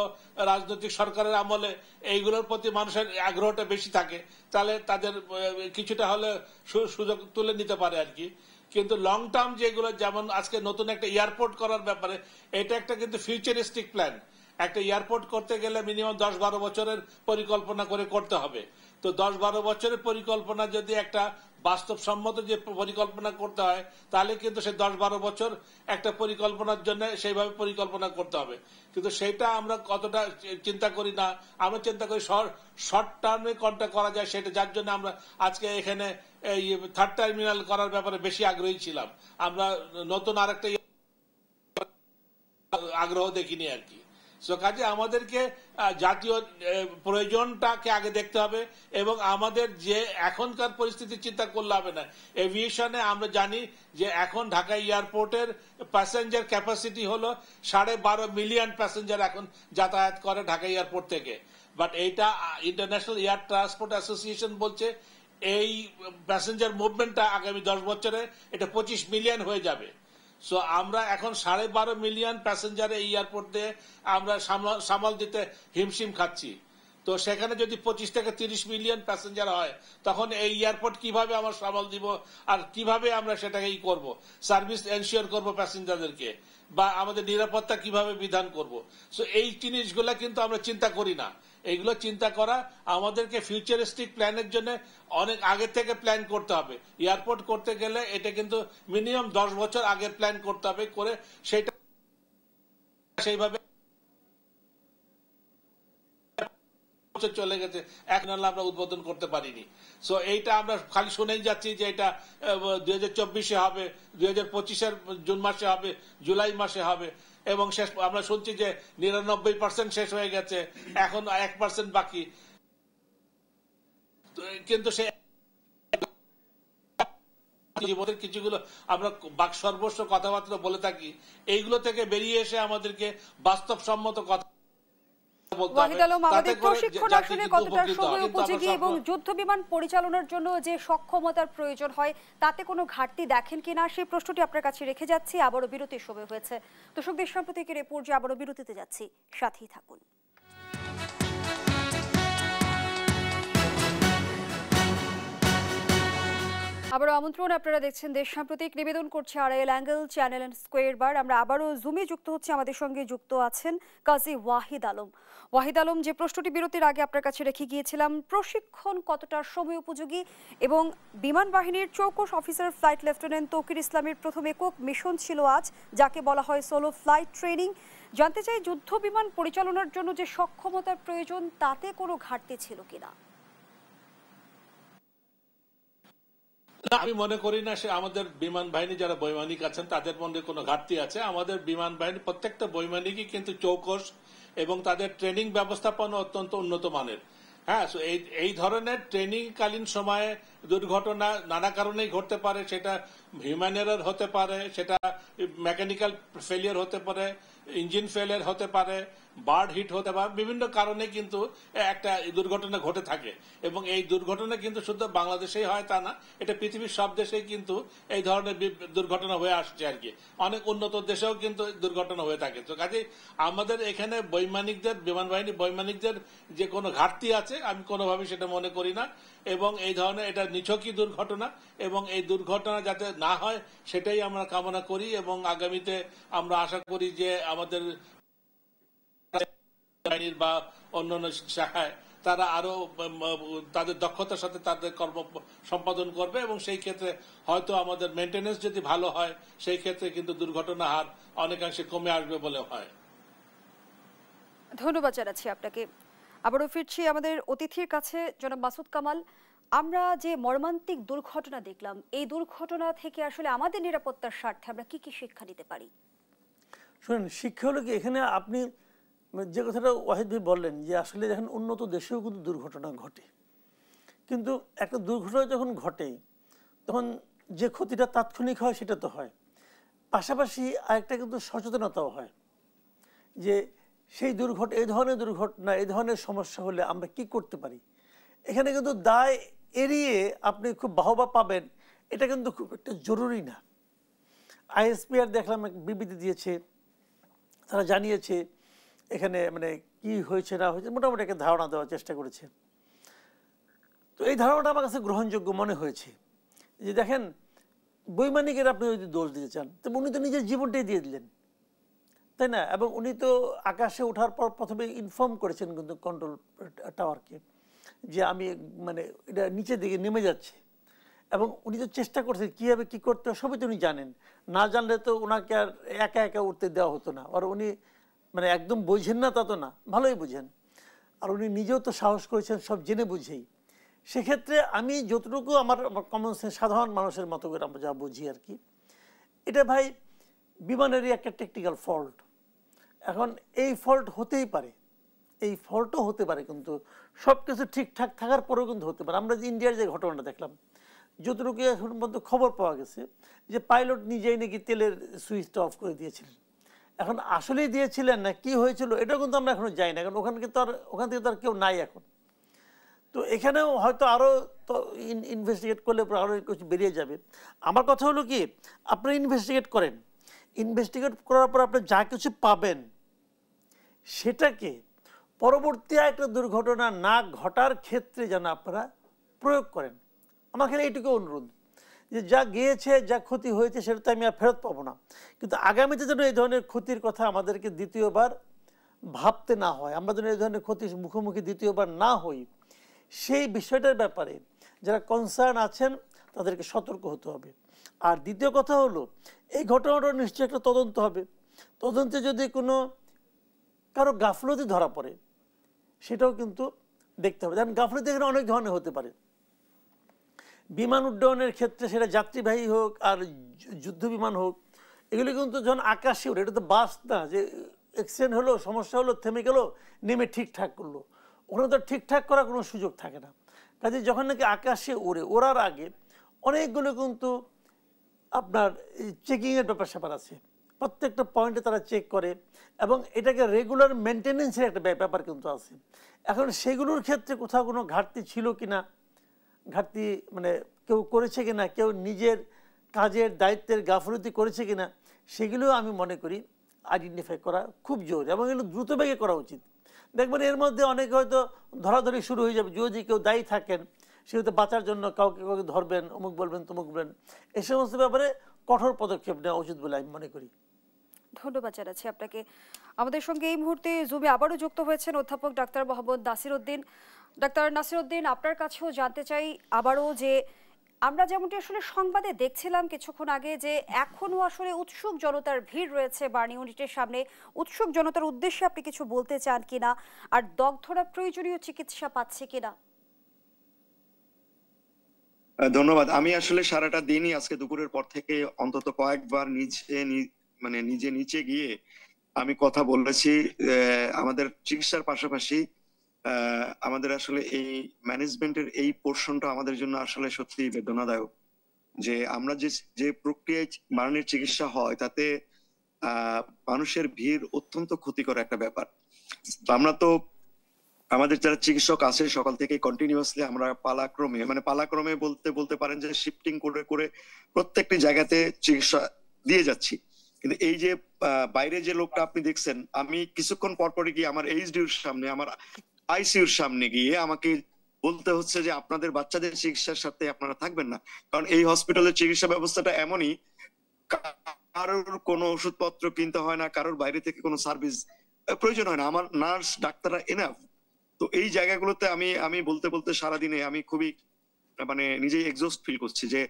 Speaker 4: রাজনৈতিক সরকারের আমলে এইগুলোর প্রতি মানুষের আগ্রহটা বেশি থাকে, তাহলে তাদের কিছুটা হলে সুযোগ তুলে নিতে পারে আর কি। কিন্তু লং টার্ম যেগুলো, যেমন আজকে নতুন একটা এয়ারপোর্ট করার ব্যাপারে, এটা একটা কিন্তু ফিউচারিস্টিক প্ল্যান। একটা এয়ারপোর্ট করতে গেলে মিনিমাম 10-12 বছরের পরিকল্পনা করে করতে হবে। তো 10-12 বছরের পরিকল্পনা যদি একটা বাস্তবসম্মত যে পরিকল্পনা করতে হয়, তাহলে কিন্তু সেই 10-12 বছর একটা পরিকল্পনার জন্য সেইভাবে পরিকল্পনা করতে হবে। কিন্তু সেটা আমরা কতটা চিন্তা করি না, আমরা চিন্তা করি শর্ট টার্মে কোনটা করা যায় সেটা, যার জন্য আমরা আজকে এখানে এই থার্ড টার্মিনাল করার ব্যাপারে বেশি আগ্রহী ছিলাম। আমরা নতুন আরেকটা আগ্রহ দেখিনি আর কি। সো কাজে আমাদেরকে জাতীয় প্রয়োজনটাকে আগে দেখতে হবে এবং আমাদের যে এখনকার পরিস্থিতি চিন্তা করলে হবে না। এভিয়েশনে আমরা জানি যে এখন ঢাকা এয়ারপোর্টের প্যাসেঞ্জার ক্যাপাসিটি হলো 12.5 মিলিয়ন প্যাসেঞ্জার এখন যাতায়াত করে ঢাকা এয়ারপোর্ট থেকে। বাট এইটা ইন্টারন্যাশনাল এয়ার ট্রান্সপোর্ট অ্যাসোসিয়েশন বলছে এই প্যাসেঞ্জার মুভমেন্টটা আগামী 10 বছরে এটা 25 মিলিয়ন হয়ে যাবে। সো আমরা এখন 12.5 মিলিয়ন প্যাসেঞ্জার এই এয়ারপোর্ট দিয়ে আমরা সামাল দিতে হিমশিম খাচ্ছি। তো সেখানে যদি 25 থেকে 30 মিলিয়ন প্যাসেঞ্জার হয় তখন এই এয়ারপোর্ট কিভাবে আমরা সামাল দিব আর কিভাবে আমরা সেটাকে করব, সার্ভিস এনশিওর করব প্যাসেঞ্জারদেরকে, বা আমাদের নিরাপত্তা কিভাবে বিধান করব। সো এই জিনিসগুলো কিন্তু আমরা চিন্তা করি না। এইগুলো চিন্তা করা আমাদেরকে ফিউচারিস্টিক প্ল্যানের জন্য অনেক আগে থেকে প্ল্যান করতে হবে। এয়ারপোর্ট করতে গেলে এটা কিন্তু মিনিমাম 10 বছর আগে প্ল্যান করতে হবে, করে সেটা সেইভাবে চলে গেছে, এখন আমরা উদ্বোধন করতে পারিনি। সো এইটা আমরা খালি শুনেই যাচ্ছি যে এটা 2024-এ হবে, 2025-এর জুন মাসে হবে, জুলাই মাসে হবে, এবং শেষ আমরা শুনছি যে 99% শেষ হয়ে গেছে, এখন 1% বাকি। কিন্তু সে জীবনের কিছুগুলো আমরা বাক সর্বস্ব কথাবার্তা বলে থাকি, এইগুলো থেকে বেরিয়ে এসে আমাদেরকে বাস্তবসম্মত কথা।
Speaker 1: ওয়াহিদ আলম, আমাদের প্রশিক্ষণ আসলে কতটা সময় উপযোগী এবং যুদ্ধ বিমান পরিচালনার জন্য যে সক্ষমতার প্রয়োজন হয় তাতে কোনো ঘাটতি দেখেন কিনা সেই প্রশ্নটি আপনার কাছে রেখে যাচ্ছি। আবারও বিরতির সময় হয়েছে। দর্শক, দেশ সাম্প্রতিকের রিপোর্ট যে আবারও বিরতিতে যাচ্ছি, সাথেই থাকুন। আবারও আমন্ত্রণ, আপনারা দেখছেন দেশ সাম্প্রতিক, নিবেদন করছে Arail angle channel and square বার। আমরা আবারও জুমে যুক্ত হচ্ছে, আমাদের সঙ্গে যুক্ত আছেন কাজী ওয়াহিদ আলম। ওয়াহিদ আলম, যে প্রশ্নটি বিরতির আগে আপনার কাছে রেখে গিয়েছিলাম, প্রশিক্ষণ কতটা সময় উপযোগী এবং বিমান বাহিনীর চৌকস অফিসার ফ্লাইট লেফটেন্যান্ট তৌকির ইসলামের প্রথম একক মিশন ছিল আজ, যাকে বলা হয় সোলো ফ্লাইট ট্রেনিং। জানতে চাই, যুদ্ধ বিমান পরিচালনার জন্য যে সক্ষমতার প্রয়োজন তাতে কোনো ঘাটতি ছিল কিনা?
Speaker 4: আমি মনে করি না সে আমাদের বিমান বাহিনী যারা বৈমানিক আছেন তাদের মধ্যে কোনো ঘাটতি আছে। আমাদের বিমান বাহিনী প্রত্যেকটা বৈমানিকই কিন্তু চৌকস এবং তাদের ট্রেনিং ব্যবস্থাপনা অত্যন্ত উন্নত মানের। হ্যাঁ, এই ধরনের ট্রেনিং কালীন সময়ে দুর্ঘটনা নানা কারণেই ঘটতে পারে। সেটা হিউম্যান এরর হতে পারে, সেটা মেকানিক্যাল ফেলিয়ার হতে পারে, ইঞ্জিন ফেলিয়ার হতে পারে, বার্ড হিট হতে পারে, বিভিন্ন কারণে কিন্তু একটা দুর্ঘটনা ঘটে থাকে। এবং এই দুর্ঘটনা কিন্তু শুধু বাংলাদেশেই হয় তা না, এটা পৃথিবীর সব দেশেই কিন্তু এই ধরনের দুর্ঘটনা হয়ে আসছে আর কি। অনেক উন্নত দেশেও কিন্তু দুর্ঘটনা হয়ে থাকে। তো কাজেই আমাদের এখানে বৈমানিকদের, বিমান বাহিনী বৈমানিকদের যে কোনো ঘাটতি আছে আমি কোনোভাবে সেটা মনে করি না। এবং এই ধরনের এটা নিছকই দুর্ঘটনা, এবং এই দুর্ঘটনা যাতে না হয় সেটাই আমরা কামনা করি। এবং আগামীতে আমরা আশা করি যে আমাদের বাহিনীর বা অন্যান্য শাখায় তারা আরো তাদের দক্ষতার সাথে তাদের কর্ম সম্পাদন করবে, এবং সেই ক্ষেত্রে হয়তো আমাদের মেনটেনেন্স যদি ভালো হয় সেই ক্ষেত্রে কিন্তু দুর্ঘটনা হার অনেকাংশে কমে আসবে বলে হয়।
Speaker 1: ধন্যবাদ জানাচ্ছি আপনাকে। আবারও ফিরছি আমাদের অতিথির কাছে, জনাব মাসুদ কামাল। আমরা যে মর্মান্তিক দুর্ঘটনা দেখলাম, এই দুর্ঘটনা থেকে আসলে আমাদের নিরাপত্তার স্বার্থে আমরা কি কি শিক্ষা নিতে পারি?
Speaker 2: শুনুন, শিক্ষা হলো কি, এখানে আপনি যে কথাটা ওয়াহিদ ভাই বললেন যে আসলে দেখেন উন্নত দেশেও কিন্তু দুর্ঘটনা ঘটে, কিন্তু একটা দুর্ঘটনা যখন ঘটে তখন যে ক্ষতিটা তাৎক্ষণিক হয় সেটা তো হয়, পাশাপাশি আরেকটা কিন্তু সচেতনতাও হয় যে সেই এই ধরনের দুর্ঘটনা, এই ধরনের সমস্যা হলে আমরা কি করতে পারি। এখানে কিন্তু দায় এড়িয়ে আপনি খুব বাহবা পাবেন এটা কিন্তু খুব একটা জরুরি না। আইএসপিআর দেখলাম এক বিবৃতি দিয়েছে, তারা জানিয়েছে এখানে মানে কি হয়েছে না হয়েছে মোটামুটি একটা ধারণা দেওয়ার চেষ্টা করেছে। তো এই ধারণাটা আমার কাছে গ্রহণযোগ্য মনে হয়েছে যে দেখেন, বৈমানিকের আপনি যদি দোষ দিতে চান তো উনি তো নিজের জীবনটাই দিয়ে দিলেন, তাই না? এবং উনি তো আকাশে ওঠার পর প্রথমে ইনফর্ম করেছেন কিন্তু কন্ট্রোল টাওয়ারকে যে আমি মানে এটা নিচের দিকে নেমে যাচ্ছে, এবং উনি তো চেষ্টা করছেন কীভাবে কী করতে হবে সবই তো উনি জানেন। না জানলে তো ওনাকে আর একা একা উঠতে দেওয়া হতো না। আর উনি মানে একদম বোঝেন না তা তো না, ভালোই বোঝেন। আর উনি নিজেও তো সাহস করেছেন সব জেনে বুঝেই। সেক্ষেত্রে আমি যতটুকু আমার কমন সেন্স সাধারণ মানুষের মতো করে আমরা যা বুঝি আর কি, এটা ভাই বিমানেরই একটা টেকনিক্যাল ফল্ট, এখন এই ফল্ট হতেই পারে, এই ফল্টও হতে পারে, কিন্তু সব কিছু ঠিকঠাক থাকার পরেও কিন্তু হতে পারে। আমরা যে ইন্ডিয়ার যে ঘটনাটা দেখলাম, যতটুকু এখন পর্যন্ত খবর পাওয়া গেছে যে পাইলট নিজেই নাকি তেলের সুইচটা অফ করে দিয়েছিলেন। এখন আসলেই দিয়েছিলেন না কি হয়েছিল এটা কিন্তু আমরা এখনো যাই না, কারণ ওখান থেকে তো আর কেউ নাই এখন। তো এখানেও হয়তো আরও তো ইনভেস্টিগেট করলে আরও কিছু বেরিয়ে যাবে। আমার কথা হলো কি, আপনি ইনভেস্টিগেট করেন, ইনভেস্টিগেট করার পর আপনি যা কিছু পাবেন সেটাকে পরবর্তী একটা দুর্ঘটনা না ঘটার ক্ষেত্রে যেন আপনারা প্রয়োগ করেন। আমার এখানে এইটুকু অনুরোধ যে যা গিয়েছে, যা ক্ষতি হয়েছে সেটা তো আমি আর ফেরত পাবো না, কিন্তু আগামীতে যেন এই ধরনের ক্ষতির কথা আমাদেরকে দ্বিতীয়বার ভাবতে না হয়, আমরা যেন এই ধরনের ক্ষতির মুখোমুখি দ্বিতীয়বার না হই, সেই বিষয়টার ব্যাপারে যারা কনসার্ন আছেন তাদেরকে সতর্ক হতে হবে। আর দ্বিতীয় কথা হলো, এই ঘটনাটা নিশ্চয়ই একটা তদন্ত হবে। তদন্তে যদি কোনো কারো গাফলতি ধরা পড়ে সেটাও কিন্তু দেখতে হবে। যেমন গাফলতি এখানে অনেক ধরনের হতে পারে। বিমান উড্ডয়নের ক্ষেত্রে সেটা যাত্রীবাহী হোক আর যুদ্ধ বিমান হোক, এগুলি কিন্তু যখন আকাশে ওঠে, এটা তো বাস না যে অ্যাক্সিডেন্ট হলো, সমস্যা হলো, থেমে গেল, নেমে ঠিকঠাক করলো, ওখানে তো ঠিকঠাক করার কোনো সুযোগ থাকে না। কাজে যখন নাকি আকাশে ওড়ার আগে অনেকগুলো কিন্তু আপনার চেকিংয়ের ব্যাপার স্যাপার আছে, প্রত্যেকটা পয়েন্টে তারা চেক করে এবং এটাকে রেগুলার মেনটেনেন্সের একটা ব্যাপার কিন্তু আছে। এখন সেগুলোর ক্ষেত্রে কোথাও কোনো ঘাটতি ছিল কিনা, ঘাটতি মানে কেউ করেছে কিনা, কেউ নিজের কাজের দায়িত্বের গাফলতি করেছে কিনা, সেগুলো আমি মনে করি আইডেন্টিফাই করা খুব জরুরি এবং এগুলো দ্রুত বেগে করা উচিত। দেখবেন এর মধ্যে অনেকে হয়তো ধরাধরি শুরু হয়ে যাবে, যদি কেউ দায়ী থাকেন সেহেতু বাঁচার জন্য কাউকে কাউকে ধরবেন, অমুক বলবেন তমুক বলবেন, এ সমস্ত ব্যাপারে কঠোর পদক্ষেপ নেওয়া উচিত বলে আমি মনে করি।
Speaker 1: ধন্যবাদ জানাচ্ছি আপনাকে। আমাদের সঙ্গে এই মুহূর্তে জুমে আবারও যুক্ত হয়েছেন অধ্যাপক ডাক্তার মোহাম্মদ নাসির উদ্দিন। ডাক্তার নাসির উদ্দিন, আপনার কাছেও জানতে চাই আবারও যে আমরা যেমনটি আসলে সংবাদে দেখছিলাম কিছুক্ষণ আগে যে এখনো আসলে উৎসুক জনতার ভিড় রয়েছে বার্ন ইউনিটের সামনে, উৎসুক জনতার উদ্দেশ্যে আপনি কিছু বলতে চান কিনা, আর দগ্ধরা প্রয়োজনীয় চিকিৎসা পাচ্ছে কিনা?
Speaker 5: ধন্যবাদ। আমি আসলে সারাটা দিনই আজকে দুপুরের পর থেকে অন্তত কয়েকবার নিজে নিচে গিয়ে আমি কথা বলেছি। আমাদের চিকিৎসার পাশাপাশি আমাদের আসলে এই ম্যানেজমেন্টের এই পোর্শনটা আমাদের জন্য আসলে সত্যি বেদনাদায়ক, যে আমরা যে প্রক্রিয়ায় বার্নের চিকিৎসা হয় তাতে মানুষের ভিড় অত্যন্ত ক্ষতিকর একটা ব্যাপার। আমরা তো আমাদের যারা চিকিৎসক আছে সকাল থেকে কন্টিনিউয়াসলি আমরা পালাক্রমে বলতে পারেন যে শিফটিং করে করে প্রত্যেকটি জায়গাতে চিকিৎসা দিয়ে যাচ্ছি। কিন্তু এই যে বাইরে যে লোকটা আপনি দেখছেন, আমি কিছুক্ষণ পরপরই গিয়ে আমার এইচডিউর সামনে, আমার আইসিইউর সামনে গিয়ে আমাকে বলতে হচ্ছে যে আপনাদের বাচ্চাদের চিকিৎসার সাথে আপনারা থাকবেন না, কারণ এই হসপিটালের চিকিৎসা ব্যবস্থাটা এমনই, কারোর কোনো ওষুধপত্র কিনতে হয় না, কারোর বাইরে থেকে কোনো সার্ভিস প্রয়োজন হয় না, আমার নার্স ডাক্তাররা এনাফ। তো এই জায়গাগুলোতে আমি বলতে সারাদিনে আমি খুবই নিজেই এক্সস্ট ফিল করছি যে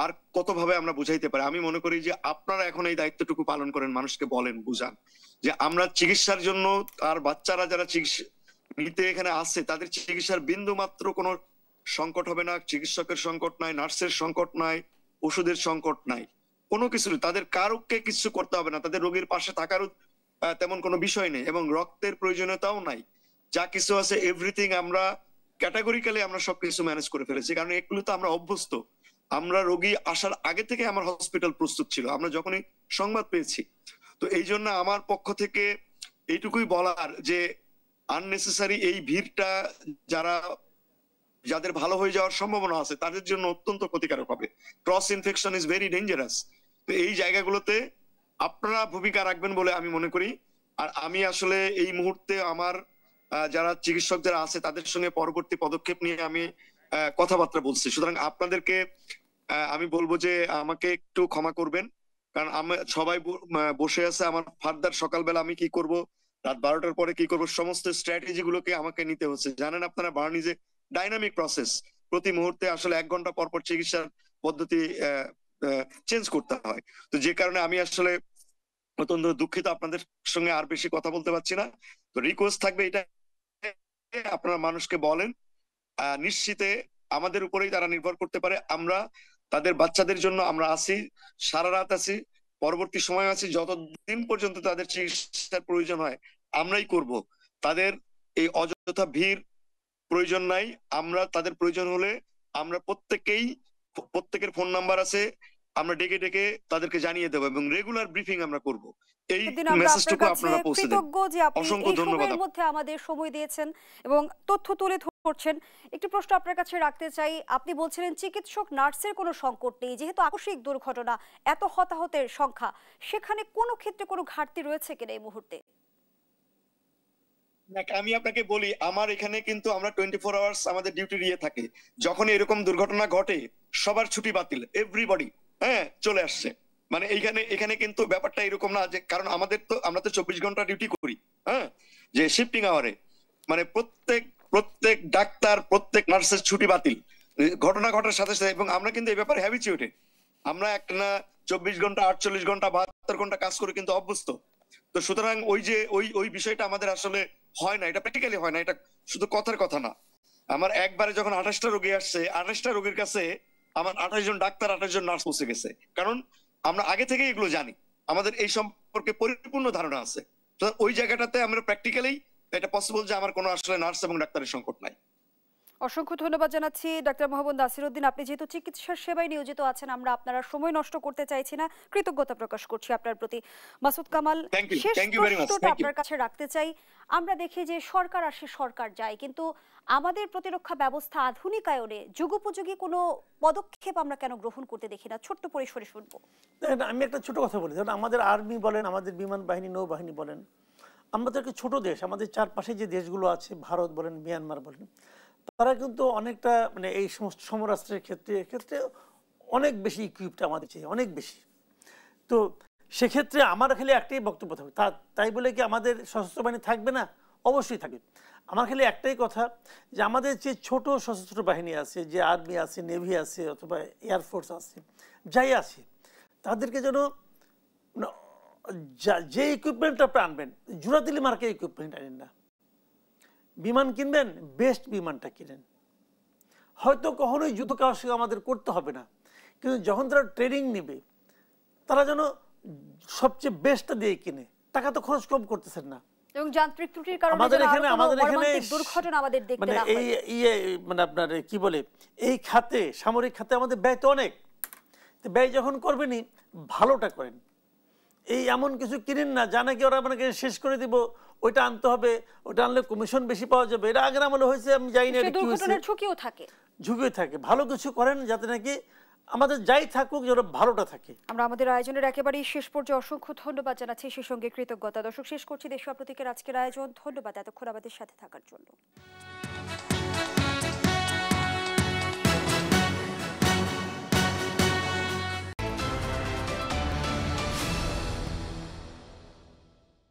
Speaker 5: আর কতভাবে আমরা বুঝাইতে পারি। আমি মনে করি যে আপনারা এখন এই দায়িত্বটুকু পালন করেন, মানুষকে বলেন, বুঝান যে আমরা চিকিৎসার জন্য আর বাচ্চারা যারা চিকিৎসা নিতে এখানে আসছে তাদের চিকিৎসার বিন্দু মাত্র কোনো সংকট হবে না। চিকিৎসকের সংকট নাই, নার্সের সংকট নাই, ওষুধের সংকট নাই, কোনো কিছু, তাদের কারোকে কিছু করতে হবে না, তাদের রোগীর পাশে থাকারও তেমন কোনো বিষয় নেই এবং রক্তের প্রয়োজনীয়তাও নাই। যা কিছু আছে এভরিথিং আমরা ক্যাটাগরিক্যালি আমরা সবকিছু ম্যানেজ করে ফেলেছি, কারণ এগুলো তো আমরা অভ্যস্ত। আমরা রোগী আসার আগে থেকে আমার হসপিটাল প্রস্তুত ছিল, আমরা যখনই সংবাদ পেয়েছি। তো এই জন্য আমার পক্ষ থেকে এইটুকুই বলার যে আননেসেসারি এই ভিড়টা যাদের ভালো হয়ে যাওয়ার সম্ভাবনা আছে তাদের জন্য অত্যন্ত ক্ষতিকারক হবে। Cross infection is very dangerous. তো এই জায়গাগুলোতে আপনারা ভূমিকা রাখবেন বলে আমি মনে করি। আর আমি আসলে এই মুহূর্তে আমার যারা চিকিৎসক যারা আছে তাদের সঙ্গে পরবর্তী পদক্ষেপ নিয়ে আমি কথাবার্তা বলছি। সুতরাং আপনাদেরকে আমি বলবো যে আমাকে একটু ক্ষমা করবেন, কারণ সবাই বসে আছে। আমার ফার্দার সকালবেলা আমি কি করব, রাত 12টার পরে কি করব, সমস্ত স্ট্র্যাটেজি গুলোকে আমাকে নিতে হচ্ছে। জানেন আপনারা burn is a dynamic process, প্রতি মুহূর্তে আসলে 1 ঘন্টা পর পর চিকিৎসার পদ্ধতি চেঞ্জ করতে হয়। তো যে কারণে আমি আসলে অত্যন্ত দুঃখিত, আপনাদের সঙ্গে আর বেশি কথা বলতে পারছি না। তো রিকোয়েস্ট থাকবে এটা, আপনারা মানুষকে বলেন নিশ্চিতে আমাদের উপরেই তারা নির্ভর করতে পারে। আমরা তাদের বাচ্চাদের জন্য আমরা আছি, সারা রাত আছি, পরবর্তী সময় আছে যতদিন পর্যন্ত তাদের চিকিৎসার প্রয়োজন হয় আমরাই করব। তাদের এই অযথা ভিড় প্রয়োজন নাই। আমরা তাদের প্রয়োজন হলে আমরা প্রত্যেকের ফোন নাম্বার আছে, আমরা ডেকে ডেকে তাদেরকে জানিয়ে দেবো এবং রেগুলার ব্রিফিং আমরা করব। এই মেসেজটুকু আপনারা পৌঁছে দেন।
Speaker 1: কৃতজ্ঞ যে আপনি
Speaker 5: অসংখ্য
Speaker 1: এই
Speaker 5: ধন্যবাদ।
Speaker 1: সময়ের মধ্যে আমাদের সময় দিয়েছেন এবং তথ্য তুলে ধরছেন। একটি প্রশ্ন আপনার কাছে রাখতে চাই, আপনি বলছিলেন চিকিৎসক নার্সের কোনো সংকট নেই, যেহেতু আকস্মিক দুর্ঘটনা, এত হতাহতের সংখ্যা, সেখানে কোনো ক্ষেত্রে কোনো ঘাটতি রয়েছে কিনা এই মুহূর্তে?
Speaker 5: আমি আপনাকে বলি, আমার এখানে কিন্তু আমরা 24 আওয়ার্স আমাদের ডিউটি দিয়ে থাকে। যখন এরকম দুর্ঘটনা ঘটে সবার ছুটি বাতিল, এভরিবডি চলে আসছে। মানে এখানে কিন্তু ব্যাপারটা এরকম না যে, কারণ আমরা তো 24 ঘন্টা ডিউটি করি, যে শিফটিং আওয়ারে, মানে প্রত্যেক ডাক্তার প্রত্যেক নার্সের ছুটি বাতিল ঘটনা ঘটার সাথে সাথে। এবং আমরা কিন্তু এই ব্যাপারে হ্যাবিচুয়েটেড, আমরা একটা 24 ঘন্টা 48 ঘন্টা 72 ঘন্টা কাজ করে কিন্তু অভ্যস্ত। তো সুতরাং ওই বিষয়টা আমাদের আসলে হয় না, এটা প্র্যাকটিক্যালি হয় না, এটা শুধু কথার কথা না। আমার একবারে যখন 28টা রোগী আসছে, 28টা রোগীর কাছে আমার 28 জন ডাক্তার 28 জন নার্স পৌঁছে গেছে, কারণ আমরা আগে থেকে এগুলো জানি, আমাদের এই সম্পর্কে পরিপূর্ণ ধারণা আছে। তো ওই জায়গাটাতে আমরা প্র্যাকটিক্যালি এটা পসিবল যে আমার কোনো আসলে নার্স এবং ডাক্তারের সংকট নাই।
Speaker 1: অসংখ্য ধন্যবাদ জানাচ্ছি ডাক্তার মোহাম্মদ নাসিরউদ্দিন। আপনি যেহেতু চিকিৎসার সেবায় নিয়োজিত আছেন, আমরা আপনার সময় নষ্ট করতে চাইছি না, কৃতজ্ঞতা প্রকাশ করছি আপনার প্রতি। মাসুদ কামাল, শেষ প্রশ্নটা আপনার কাছে রাখতে চাই। আমরা দেখি যে সরকার আসে সরকার যায়, কিন্তু আমাদের প্রতিরক্ষা ব্যবস্থা আধুনিকায়নে যুগোপযোগী কোনো পদক্ষেপ আমরা কেন গ্রহণ করতে দেখি না? ছোট্ট পরিসরে শুনবো।
Speaker 2: আমি একটা ছোট কথা বলি, ধরুন আমাদের আর্মি বলেন, আমাদের বিমান বাহিনী, নৌবাহিনী বলেন, আমরা তো একটা ছোট দেশ। আমাদের চারপাশে যে দেশগুলো আছে, ভারত বলেন, মিয়ানমার বলেন, তারা কিন্তু অনেকটা মানে এই সমস্ত সমরাস্ত্রের ক্ষেত্রে অনেক বেশি ইকুইপড আমাদের চেয়ে, অনেক বেশি। তো সেক্ষেত্রে আমার খালি একটাই বক্তব্য থাকবে, তাই বলে কি আমাদের সশস্ত্র বাহিনী থাকবে না? অবশ্যই থাকবে। আমার খালি একটাই কথা, যে আমাদের যে ছোট সশস্ত্র বাহিনী আছে, যে আর্মি আছে, নেভি আছে, অথবা এয়ারফোর্স আছে, যাই আছে, তাদেরকে যেন যে ইকুইপমেন্টটা আপনি আনবেন, জোড়াতিলি মার্কের ইকুইপমেন্ট আনেন না। বিমান কিনবেন, বেস্ট বিমানটা কিনেন। হয়তো কখনোই যুদ্ধ কাজ আমাদের করতে হবে না, কিন্তু যখন তারা ট্রেনিং নেবে, তারা যেন সবচেয়ে বেস্টটা দিয়ে কিনে। টাকা তো খরচ কম করতেছেন না।
Speaker 1: এবং যান্ত্রিক ত্রুটির কারণে
Speaker 2: আমাদের এখানে
Speaker 1: দুর্ঘটনা আমাদের দেখতে
Speaker 2: মানে
Speaker 1: না হয়।
Speaker 2: মানে আপনার কি বলে, এই খাতে, সামরিক খাতে আমাদের ব্যয় তো অনেক। ব্যয় যখন করবেনই, ভালোটা করেন। এই এমন কিছু কিনেন না যা নাকি ওরা আপনাকে শেষ করে দিব, ওইটা আনতে হবে, ওটা আনলে কমিশন বেশি পাওয়া যাবে। এটা আগের আমলে হয়েছে, আমি জানি না,
Speaker 1: ঝুঁকিও
Speaker 2: থাকে। ভালো কিছু করেন যাতে নাকি আমাদের যাই থাকুক যেন ভালোটা থাকে।
Speaker 1: আমরা আমাদের আয়োজনের একেবারেই শেষ পর্যায়ে অসংখ্য ধন্যবাদ জানাচ্ছি, সেই সঙ্গে কৃতজ্ঞতা। দর্শক, শেষ করছি দেশীয় প্রতীকের আজকের আয়োজন। ধন্যবাদ এতক্ষণ আমাদের সাথে থাকার জন্য।